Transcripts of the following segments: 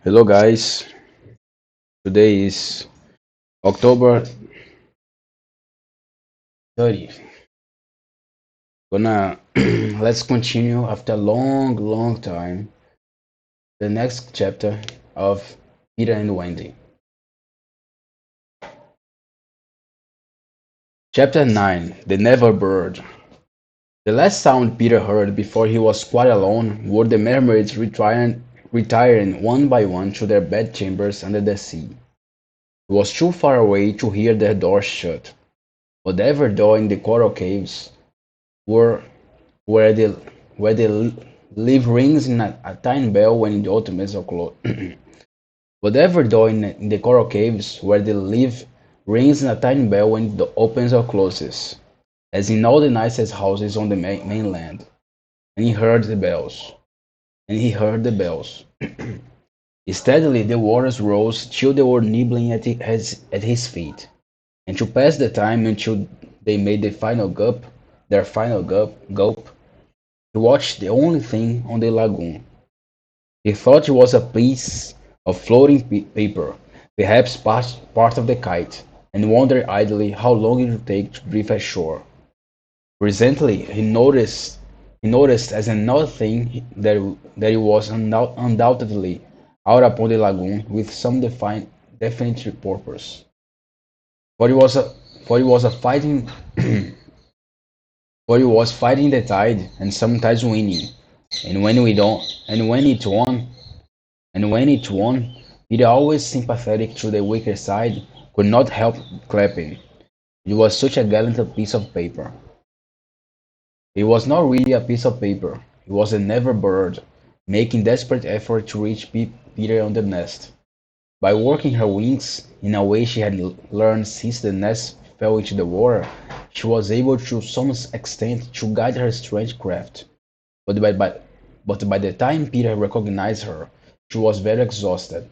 Hello guys, today is October 30th. Gonna let's continue after a long time the next chapter of Peter and Wendy. Chapter 9, The Never Bird. The last sound Peter heard before he was quite alone were the mermaids retiring one by one to their bedchambers under the sea. He was too far away to hear their doors shut, whatever door in the coral caves were where the where the leaf rings in a tiny bell when it opens or closes. Whatever door in the coral caves where the leaf rings in a tiny bell when it opens or closes, as in all the nicest houses on the mainland. And he heard the bells. And he heard the bells. Steadily the waters rose till they were nibbling at his feet, and to pass the time until they made their final gulp, he watched the only thing on the lagoon. He thought it was a piece of floating paper, perhaps part of the kite, and wondered idly how long it would take to drift ashore. Presently he noticed as another thing that it was undoubtedly out upon the lagoon with some definite purpose. For it was a for it was a fighting for it was fighting the tide and sometimes winning. And when we don't and when it won, Peter, always sympathetic to the weaker side, could not help clapping. It was such a gallant piece of paper. It was not really a piece of paper. It was a never bird, making desperate effort to reach Peter on the nest. By working her wings in a way she had learned since the nest fell into the water, she was able to some extent to guide her strange craft. But by the time Peter recognized her, she was very exhausted.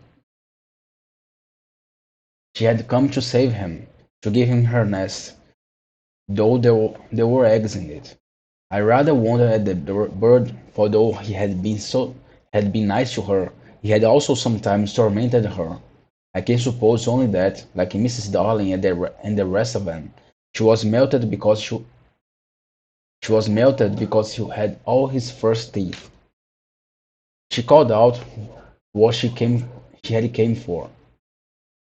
She had come to save him, to give him her nest, though there were eggs in it. I rather wondered at the bird, for though he had been nice to her, he had also sometimes tormented her. I can suppose only that, like Mrs. Darling and the rest of them, she was melted because she had all his first teeth. She called out what she had came for.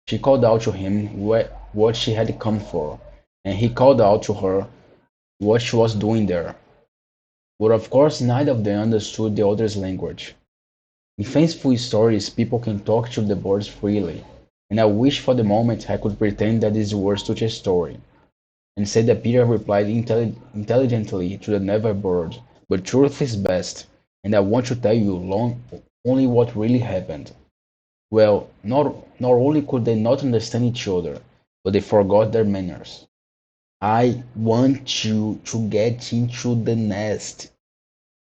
She called out to him what she had come for, and he called out to her what she was doing there. But of course neither of them understood the other's language. In fanciful stories people can talk to the birds freely, and I wish for the moment I could pretend that these were such a story, and say that Peter replied intelligently to the never bird, but truth is best, and I want to tell you only what really happened. Well, not only could they not understand each other, but they forgot their manners. "I want you to get into the nest,"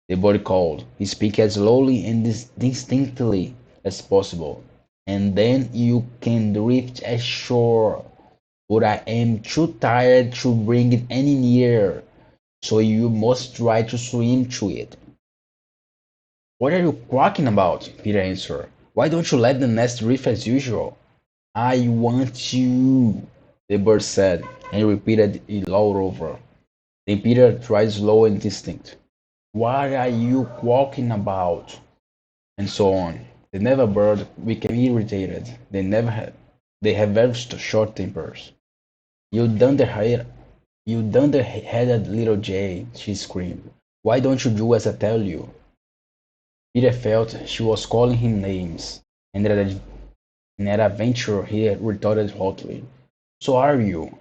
the bird called, speaking as slowly and distinctly as possible, "and then you can drift ashore. But I am too tired to bring it any nearer, so you must try to swim to it." "What are you quacking about?" Peter answered. "Why don't you let the nest drift as usual?" "I want to," the bird said, and repeated it all over. Then Peter tried slow and distinct. "What are you quacking about?" And so on. The never bird became irritated. They have very short tempers. "You dunderhead, you dunder-headed little jay," she screamed. "Why don't you do as I tell you?" Peter felt she was calling him names, and at a venture he retorted hotly, "So are you."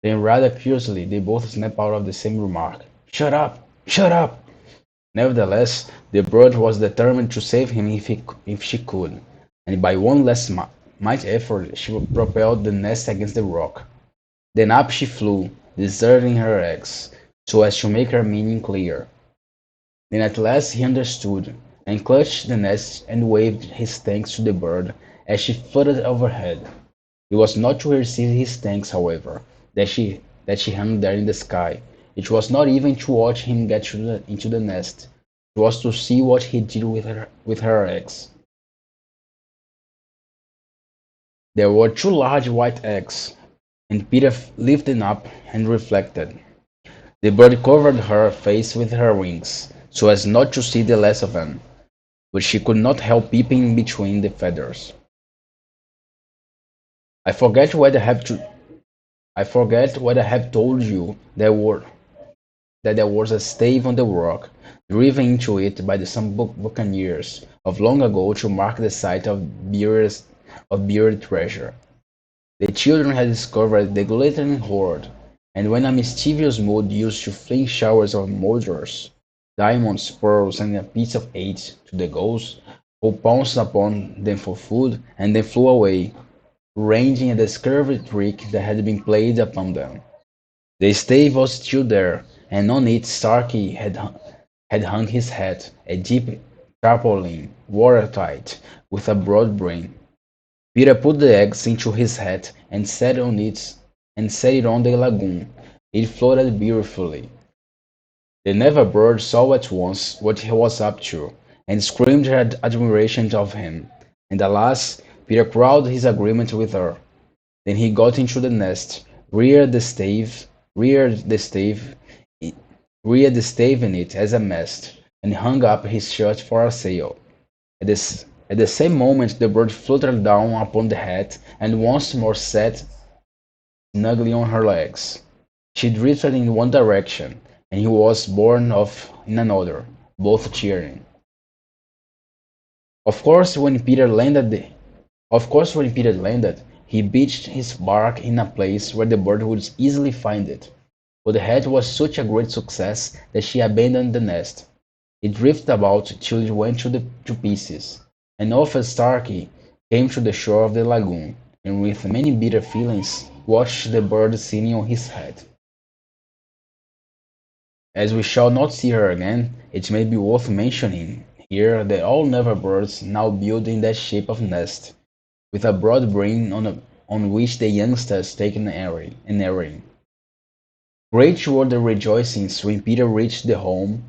Then rather curiously they both snapped out of the same remark, "Shut up! Shut up!" Nevertheless, the bird was determined to save him if she could, and by one last might effort she propelled the nest against the rock. Then up she flew, deserting her eggs, so as to make her meaning clear. Then at last he understood, and clutched the nest and waved his thanks to the bird as she fluttered overhead. It was not to receive his thanks, however, that she hung there in the sky. It was not even to watch him get into the nest, was to see what he did with her eggs. There were two large white eggs, and Peter lifted them up and reflected. The bird covered her face with her wings, so as not to see the last of them, but she could not help peeping between the feathers. I forget whether I have to. I forget whether I have told you that there was a stave on the rock, driven into it by some buccaneers of long ago to mark the site of buried treasure. The children had discovered the glittering hoard, and when a mischievous mood used to fling showers of molders, diamonds, pearls, and a piece of eight to the ghosts, who pounced upon them for food, and then flew away, raging at the scurvy trick that had been played upon them. The stave was still there, and on it Starkey had hung his hat, a deep tarpaulin, watertight, with a broad brim. Peter put the eggs into his hat and set it on the lagoon. It floated beautifully. The Never bird saw at once what he was up to, and screamed her admiration of him. And alas, Peter crowded his agreement with her. Then he got into the nest, reared the stave, reared the stave in it as a mast, and hung up his shirt for a sail. At the same moment the bird fluttered down upon the hat, and once more sat snugly on her legs. She drifted in one direction, and he was borne off in another, both cheering. Of course, when Peter landed, he beached his bark in a place where the bird would easily find it. But the hat was such a great success that she abandoned the nest. It drifted about till it went to pieces, and off as Starkey came to the shore of the lagoon, and with many bitter feelings watched the bird sitting on his head. As we shall not see her again, it may be worth mentioning here that all Never birds now build in that shape of nest, with a broad brim on which the youngsters take an airing. Great were the rejoicings when Peter reached the home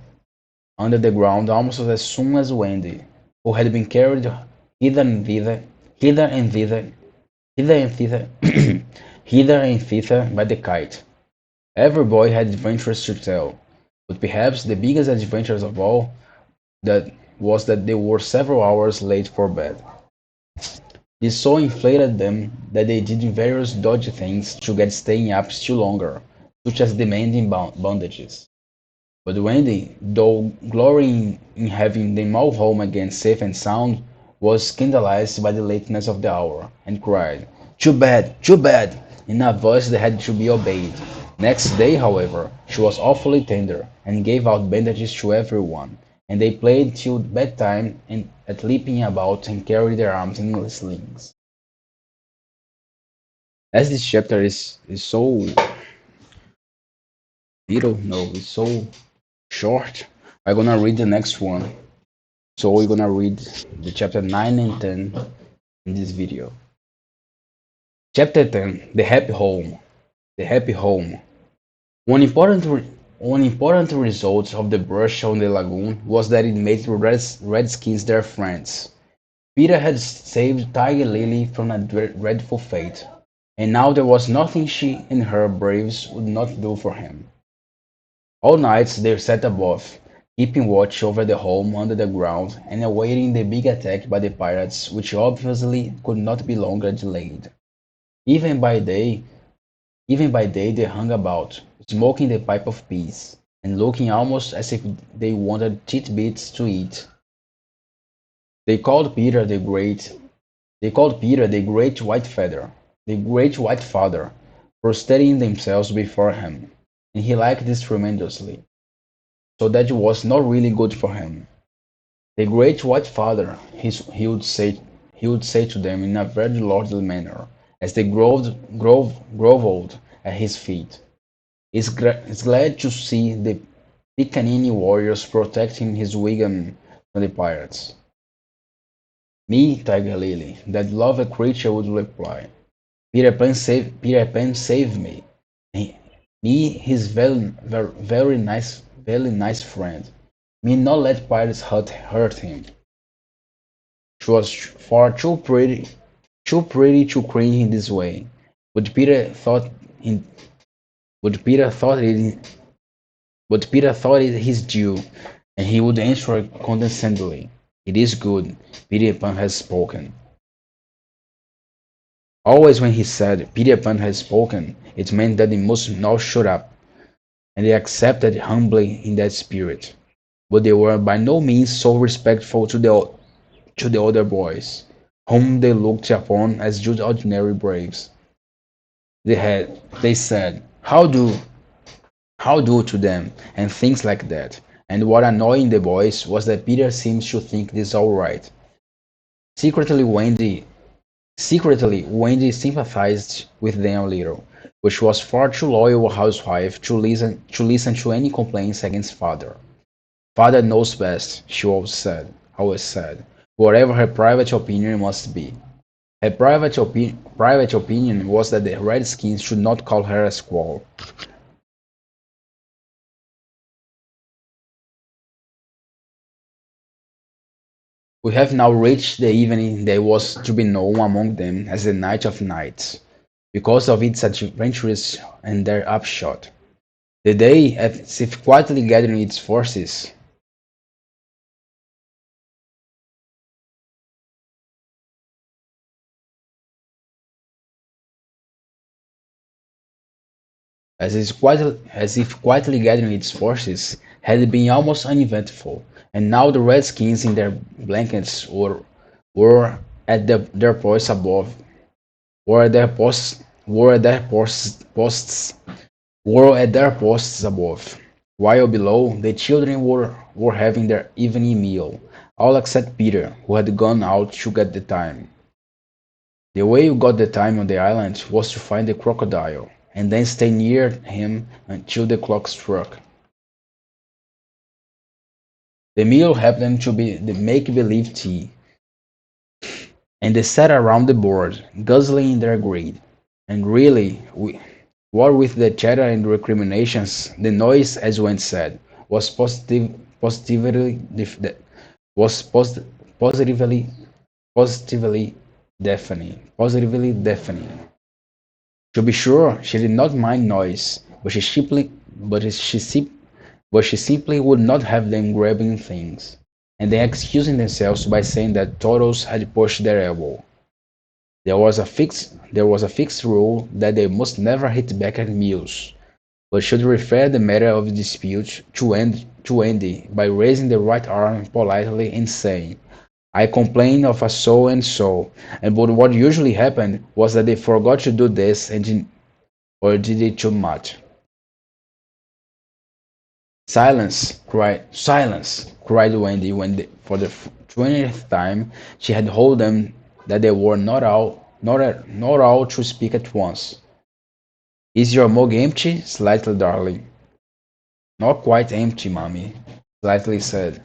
under the ground almost as soon as Wendy, who had been carried hither and thither, hither and thither, hither and thither, hither and thither by the kite. Every boy had adventures to tell, but perhaps the biggest adventure of all that was that they were several hours late for bed. This so inflated them that they did various dodgy things to get staying up still longer, such as demanding bondages. But Wendy, though glorying in having them all home again safe and sound, was scandalized by the lateness of the hour, and cried, too bad, in a voice that had to be obeyed. Next day, however, she was awfully tender, and gave out bandages to everyone, and they played till bedtime at leaping about and carried their arms in slings. As this chapter is so little, no, it's so short, I'm gonna read the next one. So we're gonna read the chapter 9 and 10 in this video. Chapter 10: The Happy Home. The Happy Home. One important result of the brush on the lagoon was that it made the Redskins their friends. Peter had saved Tiger Lily from a dreadful fate, and now there was nothing she and her braves would not do for him. All night they sat above, keeping watch over the home under the ground and awaiting the big attack by the pirates, which obviously could not be longer delayed. Even by day, even by day they hung about, smoking the pipe of peace, and looking almost as if they wanted titbits to eat. They called Peter the great they called Peter the great white father, for steadying themselves before him, and he liked this tremendously, so that it was not really good for him. The great white father, he would say to them in a very lordly manner, as they groveled at his feet, is glad to see the Piccaninny warriors protecting his wigwam from the pirates. Me, Tiger Lily, that lovely creature would reply. Peter Pan saved me. Me, his very nice friend. Me not let pirates hurt him. She was far too cringe in this way. But Peter thought in, but Peter thought it, but Peter thought it his due, and he would answer condescendingly. It is good. Peter Pan has spoken. Always when he said Peter Pan has spoken, it meant that they must now shut up, and they accepted humbly in that spirit. But they were by no means so respectful to the other boys, whom they looked upon as just ordinary braves. They said, how do to them, and things like that. And what annoyed the boys was that Peter seemed to think this all right. Secretly, Wendy sympathized with them a little, but she was far too loyal a housewife to listen to any complaints against father. Father knows best, she always said, whatever her private opinion must be. Her private opinion was that the Redskins should not call her a squaw. We have now reached the evening that was to be known among them as the Night of Nights, because of its adventures and their upshot. The day, as if quietly gathering its forces, had been almost uneventful, and now the Redskins in their blankets were at their posts above, were at their posts, were at their posts above, while below the children were having their evening meal, all except Peter, who had gone out to get the time. The way you got the time on the island was to find the crocodile, and then stay near him until the clock struck. The meal happened to be the make-believe tea, and they sat around the board, guzzling in their greed. And really, what with the chatter and recriminations, the noise, as Wendy said, was positively, was positively deafening. To be sure, she did not mind noise, but she simply would not have them grabbing things, and then excusing themselves by saying that Toros had pushed their elbow. There was a fixed rule that they must never hit back at meals, but should refer the matter of dispute to Andy by raising the right arm politely and saying, I complained of a so and so, and but what usually happened was that they forgot to do this or did it too much. Silence! Cried Wendy when for the 20th time she had told them that they were not all to speak at once. Is your mug empty? Slightly, darling. Not quite empty, mommy, Slightly said,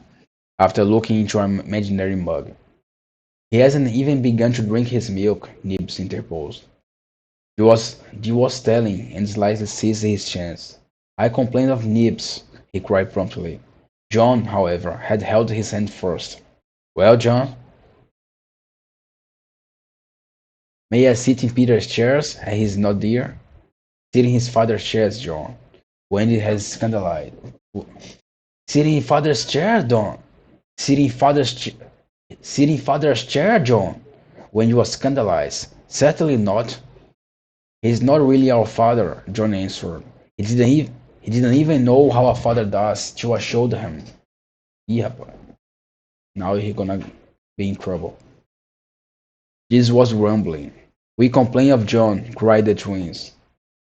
after looking into her imaginary mug. He hasn't even begun to drink his milk, Nibs interposed. He was telling, and slightly seized his chance. I complained of Nibs, he cried promptly. John, however, had held his hand first. Well, John, may I sit in Peter's chairs? He's not dear. Sit in his father's chairs, John. Wendy has scandalized. Sit in father's chair, John. Sit in father's ch- Sit in father's chair, John. Wendy was scandalized. Certainly not. He's not really our father, John answered. He didn't even know how a father does till I showed him. Yeah, now he's gonna be in trouble. This was rumbling. We complain of John, cried the twins.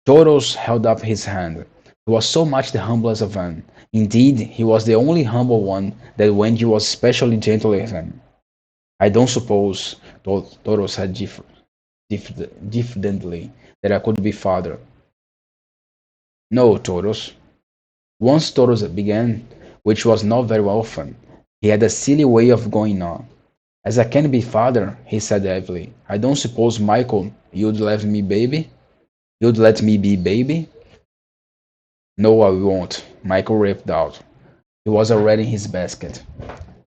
Toros held up his hand. He was so much the humblest of them. Indeed, he was the only humble one that Wendy was especially gentle with him. I don't suppose, Toros said diffidently, that I could be father. No, Toros. Once Toros began, which was not very often, he had a silly way of going on. As I can be father, he said heavily, I don't suppose, Michael, You'd let me be baby? No, I won't, Michael ripped out. He was already in his basket.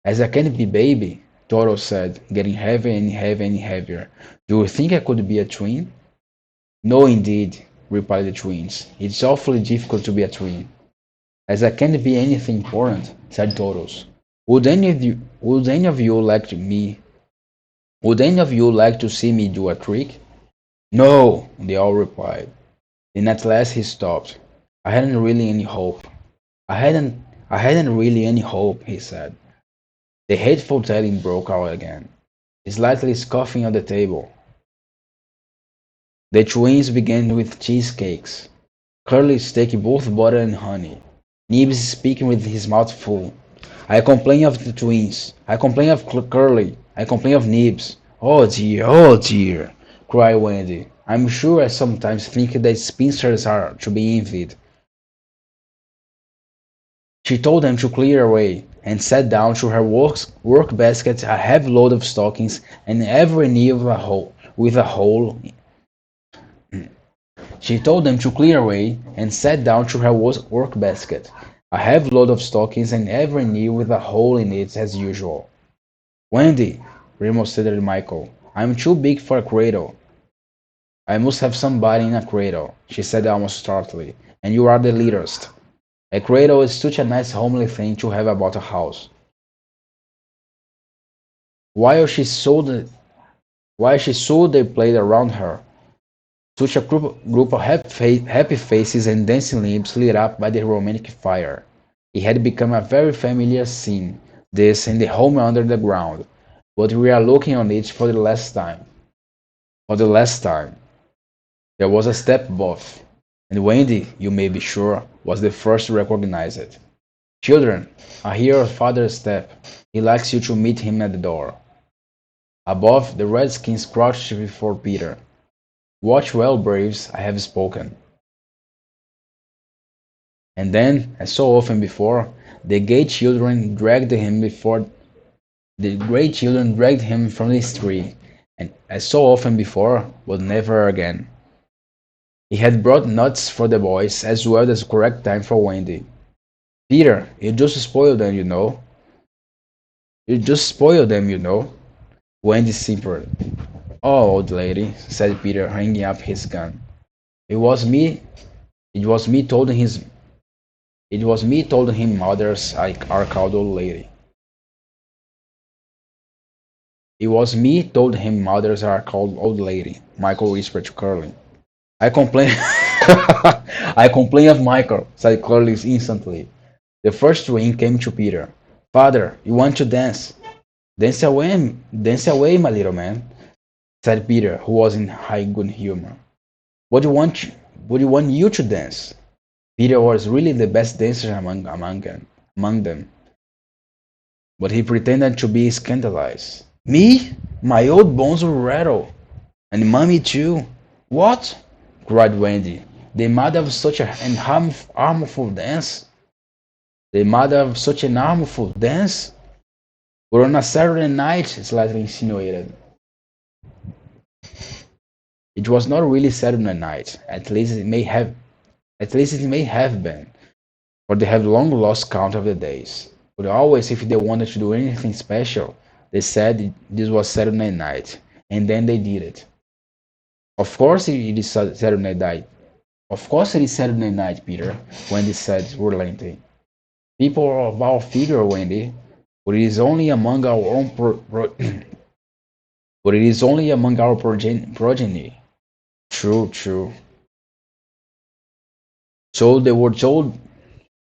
As I can't be baby, Toro said, getting heavier and heavier and heavier. Do you think I could be a twin? No, indeed, replied the twins. It's awfully difficult to be a twin. As I can't be anything important, said Toros. Would any of you like to me? Would any of you like to see me do a trick? No, they all replied. Then at last he stopped. I hadn't really any hope. I hadn't I hadn't really any hope, he said. The hateful telling broke out again, slightly scoffing at the table. The twins began with cheesecakes. Curly taking both butter and honey. Nibs speaking with his mouth full. I complain of the twins. I complain of Curly. I complain of Nibs. Oh dear, cried Wendy. I'm sure I sometimes think that spinsters are to be envied. She told them to clear away, and sat down to her work basket a heavy load of stockings, and every knee with a hole. She told them to clear away, and sat down to her work basket, a heavy load of stockings, and every knee with a hole in it as usual. Wendy, remonstrated Michael, I'm too big for a cradle. I must have somebody in a cradle, she said almost tartly, and you are the littlest. A cradle is such a nice homely thing to have about a house. While she sewed, they played around her. Such a group of happy faces and dancing lips lit up by the romantic fire. It had become a very familiar scene, this in the home under the ground, but we are looking on it for the last time. For the last time. There was a step above, and Wendy, you may be sure, was the first to recognize it. Children, I hear your father's step. He likes you to meet him at the door. Above, the redskins crouched before Peter. Watch well, braves, I have spoken. And then, as so often before, the great children dragged him from his tree, and as so often before, but never again. He had brought nuts for the boys, as well as correct time for Wendy. Peter, you just spoiled them, you know. You just spoiled them, you know. Wendy simpered. Oh, old lady, said Peter, hanging up his gun. It was me. It was me told his. It was me told him mothers are called old lady. It was me told him mothers are called old lady. Michael whispered to Curly. I complain. I complain of Michael, said Curly instantly. The first ring came to Peter. Father, you want to dance? Dance away, my little man, said Peter, who was in high good humor. What do you want? What do you want you to dance? Peter was really the best dancer among them, but he pretended to be scandalized. Me? My old bones will rattle. And Mummy too. What? Cried Wendy. The mother of such an harmful dance? The mother of such an harmful dance? But on a Saturday night, slightly insinuated. It was not really Saturday night. At least it may have been, for they have long lost count of the days. But always, if they wanted to do anything special, they said this was Saturday night, and then they did it. Of course it is Saturday night. Of course it is Saturday night, Peter, Wendy said relentlessly. People are of our figure, Wendy, but it is only among our own but it is only among our progeny. True, true. So they were told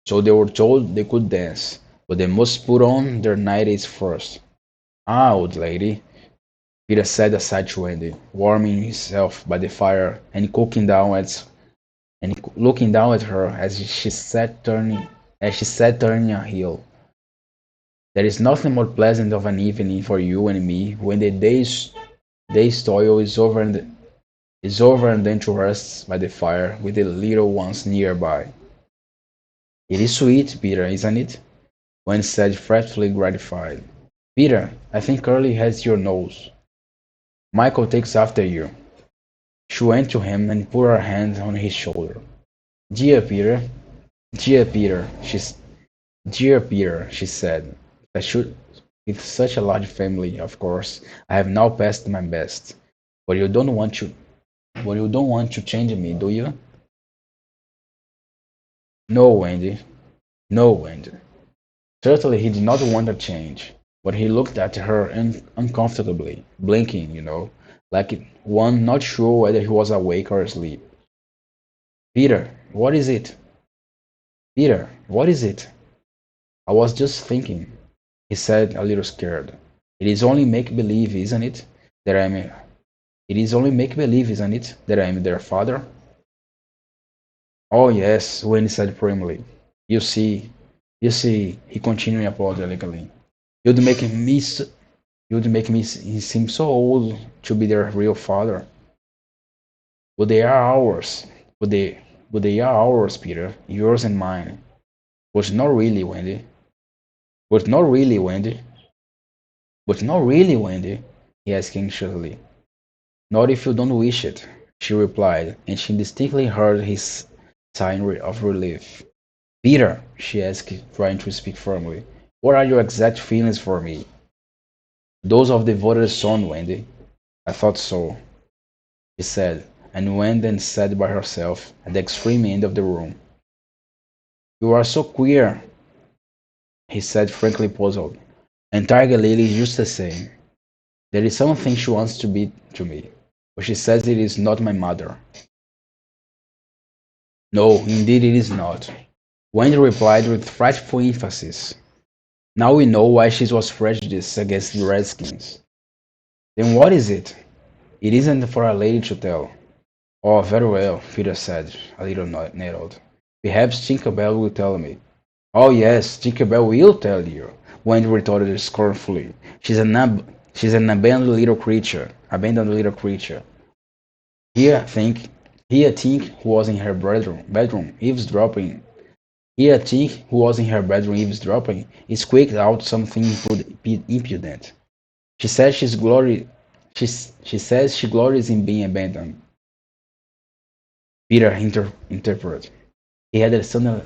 they could dance, but they must put on their nighties first. Ah, old lady, Peter said aside to Wendy, warming himself by the fire and looking down at her as she sat turning a heel. There is nothing more pleasant of an evening for you and me when the day's toil is over and then to rest by the fire with the little ones nearby. It is sweet, Peter, isn't it? Wendy said, fretfully gratified. Peter, I think Curly has your nose. Michael takes after you. She went to him and put her hand on his shoulder. Dear Peter, dear Peter, Dear Peter, she said, I should, with such a large family, of course, I have now passed my best. But you don't want to, but you don't want to change me, do you? No, Wendy. No, Wendy. Certainly he did not want a change, but he looked at her uncomfortably, blinking, like one not sure whether he was awake or asleep. Peter, what is it? Peter, what is it? I was just thinking, he said, a little scared. It is only make-believe, isn't it? That I'm. It is only make-believe, isn't it? That I'm their father? Oh yes, Winnie said primly. You see, he continued apologetically. You'd make me, you'd make me seem so old to be their real father. But they are ours. But they are ours, Peter. Yours and mine. But not really, Wendy. But not really, Wendy. But not really, Wendy, he asked anxiously. Not if you don't wish it, she replied, and she distinctly heard his sigh of relief. Peter, she asked, trying to speak firmly, what are your exact feelings for me? Those of devoted son, Wendy. I thought so, she said, and went and sat by herself at the extreme end of the room. You are so queer, he said, frankly puzzled, and Tiger Lily is just the same. There is something she wants to be to me, but she says it is not my mother. No, indeed it is not, Wendy replied with frightful emphasis. Now we know why she was prejudiced against the Redskins. Then what is it? It isn't for a lady to tell. Oh, very well, Peter said, a little nettled. Perhaps Tinker Bell will tell me. Oh yes, Tinker Bell will tell you, Wendy retorted scornfully. She's an abandoned little creature. Here, think, here, think who was in her bedroom eavesdropping. Here, think who was in her bedroom eavesdropping, squeaked out something impudent. She says she says she glories in being abandoned. Peter interpreted. He had a sudden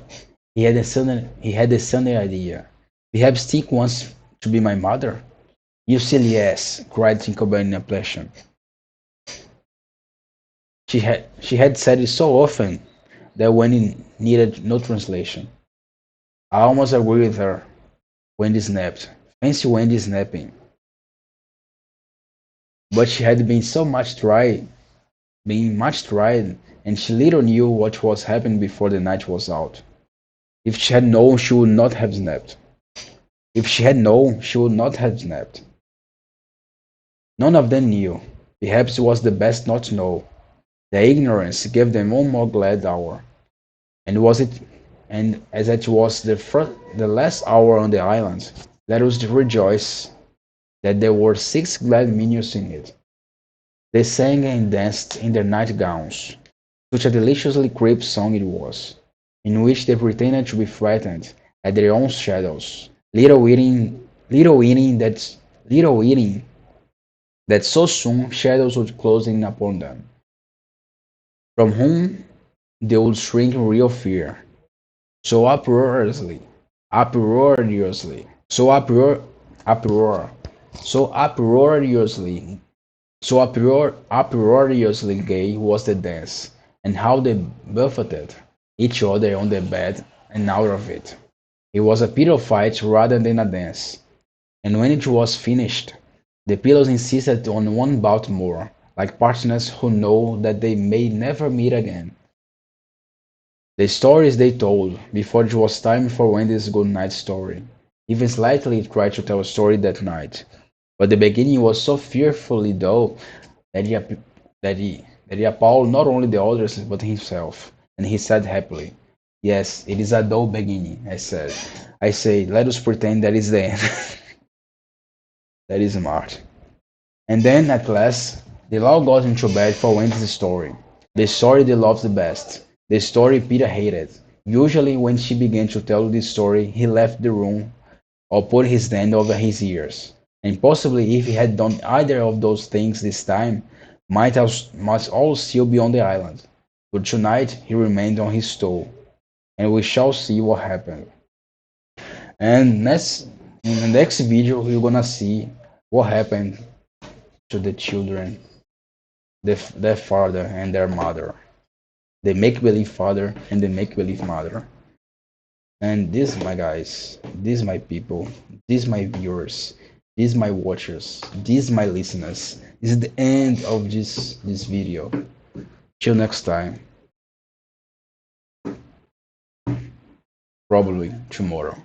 he had a sudden idea. Perhaps Tink wants to be my mother? You silly ass, cried Tinkerbell in a passion. She had said it so often that when it needed no translation. I almost agree with her. Wendy snapped. Fancy Wendy snapping. But she had been much tried, and she little knew what was happening before the night was out. If she had known, she would not have snapped. If she had known, she would not have snapped. None of them knew. Perhaps it was the best not to know. Their ignorance gave them one more glad hour. And was it and as it was the last hour on the island, let us rejoice that there were 6 glad minutes in it. They sang and danced in their nightgowns. Such a deliciously creepy song it was, in which they pretended to be frightened at their own shadows, little witting that so soon shadows would close in upon them, from whom they would shrink in real fear. So uproariously, so uproar, so uproariously, uproariously gay was the dance, and how they buffeted each other on the bed and out of it. It was a pillow fight rather than a dance, and when it was finished, the pillows insisted on one bout more, like partners who know that they may never meet again. The stories they told, before it was time for Wendy's good night story. Even slightly tried to tell a story that night, but the beginning was so fearfully dull that he appalled not only the others but himself, and he said happily, "Yes, it is a dull beginning," I said. I say, let us pretend that is the end. That is smart. And then, at last, they all got into bed for Wendy's story. The story they loved the best. The story Peter hated. Usually, when she began to tell this story, he left the room or put his hand over his ears. And possibly, if he had done either of those things this time, must all still be on the island. But tonight, he remained on his stool, and we shall see what happened. And next in the next video, you're gonna see what happened to the children, their father and their mother, the make-believe father and the make-believe mother. And this, my guys, these my people, these my viewers, these my watchers, these my listeners. This is the end of this video. Till next time, probably tomorrow.